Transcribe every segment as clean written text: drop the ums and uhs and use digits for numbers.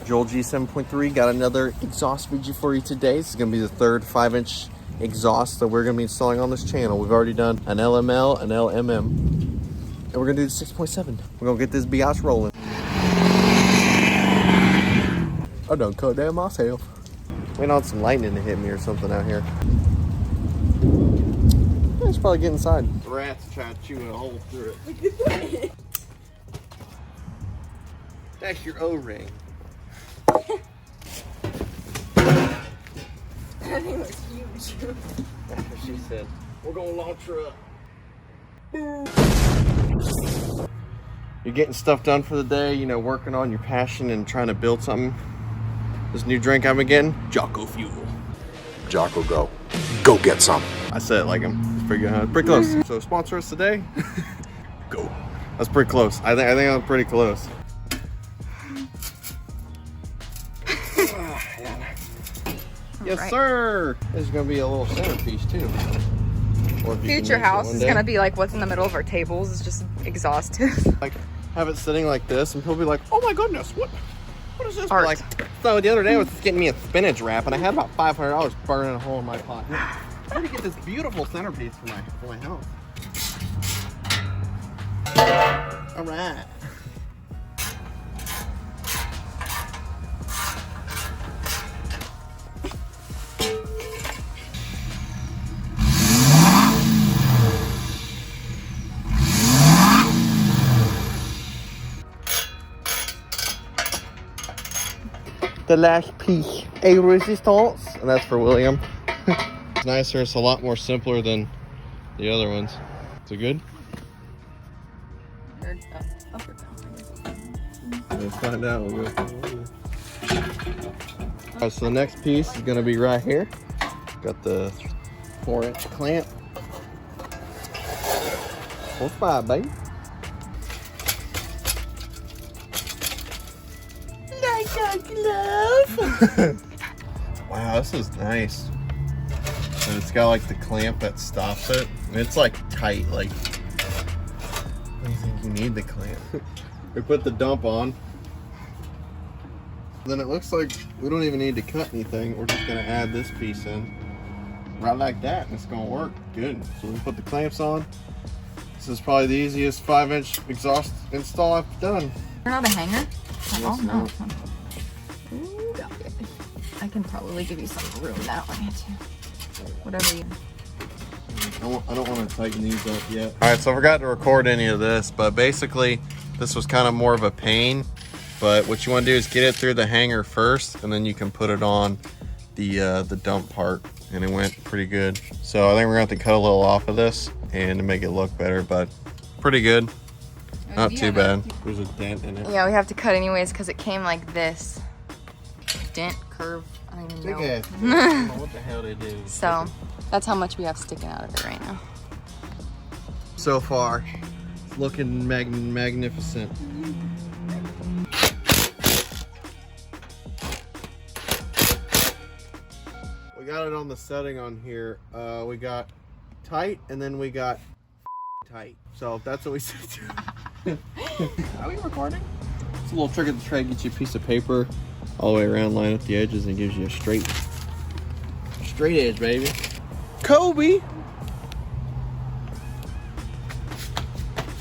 Joel G 7.3 got another exhaust video for you today. This is going to be the third 5-inch exhaust that we're going to be installing on this channel. We've already done an LML, an LMM, and we're going to do the 6.7. We're going to get this biatch rolling. I done cut down myself. Waiting on some lightning to hit me or something out here. I should probably get inside. The rats try to chew a hole through it. Look at that. That's your O-ring. That thing looks huge. That's what she said. We're gonna launch her up. You're getting stuff done for the day, you know, working on your passion and trying to build something. This new drink I've been getting, Jocko Fuel. Jocko, go. Go get some. I said it like him. It's pretty good, huh? It's pretty close. So sponsor us today. Go. That's pretty close. I think I'm pretty close. Yes, right. Sir. This is gonna be a little centerpiece too. Future house is gonna be like what's in the middle of our tables. It's just exhausted. Like have it sitting like this, and people be like, "Oh my goodness, what is this?" Art. Like, so the other day I was getting me a spinach wrap, and I had about $500 burning a hole in my pot. I'm trying to get this beautiful centerpiece for my house. All right. The last piece, a resistance, and that's for William. It's nicer, it's a lot more simpler than the other ones. Is it good? Let's find out. Alright, so the next piece is gonna be right here. Got the 4-inch clamp. 4.5, baby. Wow, this is nice. And it's got like the clamp that stops it. And it's like tight, like I don't think you need the clamp. We put the dump on. Then it looks like we don't even need to cut anything. We're just gonna add this piece in. Right like that, and it's gonna work good. So we put the clamps on. This is probably the easiest 5-inch exhaust install I've done. You're not a hanger? Yes, no. Ooh, got it. I can probably give you some room that way too. Whatever you. I don't want to tighten these up yet. All right, so I forgot to record any of this, but basically this was kind of more of a pain. But what you want to do is get it through the hanger first, and then you can put it on the dump part, and it went pretty good. So I think we're gonna have to cut a little off of this and to make it look better, but pretty good. Not too bad. There's a dent in it. Yeah, we have to cut anyways because it came like this. Dent, curve, I don't even know. Big ass. I don't know what the hell they do. So that's how much we have sticking out of it right now. So far, it's looking magnificent. We got it on the setting on here. We got tight, and then we got tight. So that's what we said. Are we recording? It's a little trick of the trade. Get you a piece of paper all the way around, line up the edges, and it gives you a straight edge, baby. Kobe!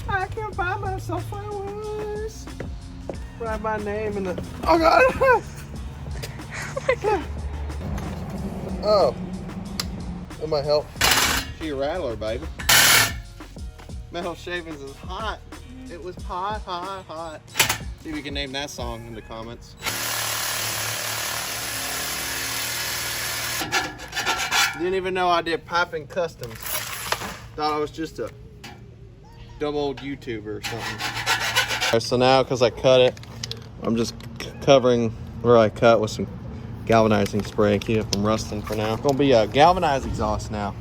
I can buy myself flowers. Write my name in the... Oh, God! Oh, my God. Oh. That might help. She a rattler, baby. Metal Shavings is hot. It was hot, hot, hot. See if we can name that song in the comments. Didn't even know I did piping customs. Thought I was just a dumb old YouTuber or something. Right, so now, because I cut it, I'm just covering where I cut with some galvanizing spray. Keep it from rusting for now. It's gonna be a galvanized exhaust now.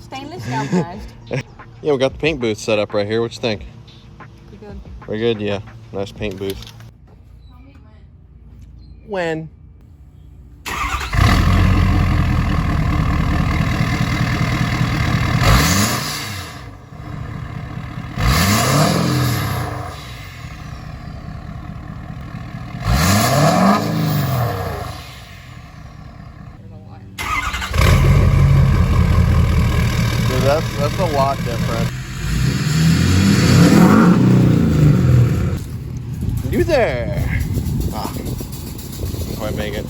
Stainless galvanized. Yeah, we got the paint booth set up right here. What you think? Pretty good. Very good, yeah. Nice paint booth. Tell me When? That's a lot different. You there? Ah, didn't quite make it.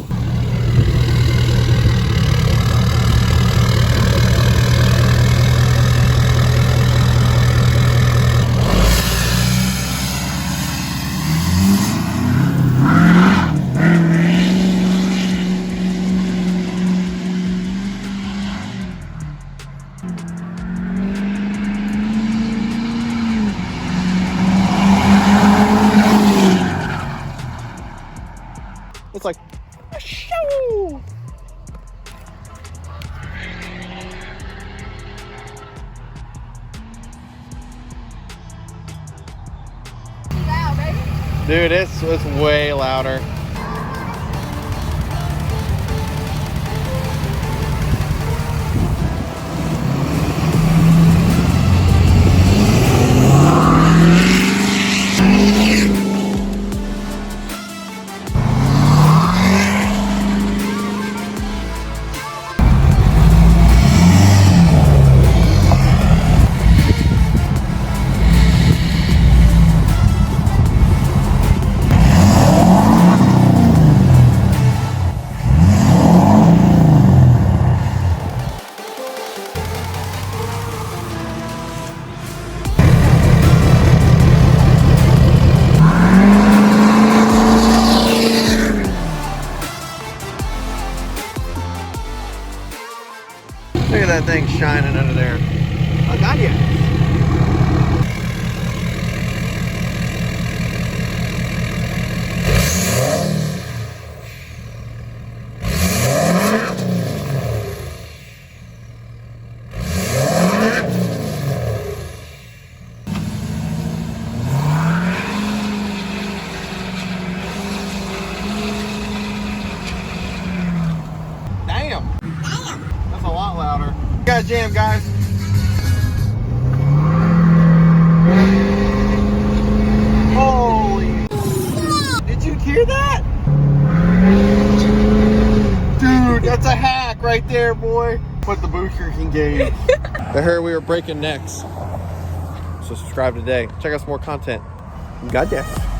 It's like, shoo! Loud, baby. Dude, it's way louder. Look at that thing shining under there. Oh, got you. Damn. That's a lot louder. You got jam, guys. Holy. Did you hear that? Dude, that's a hack right there, boy. Put the booster can gauge. I heard we were breaking necks. So subscribe today. Check out some more content. God bless.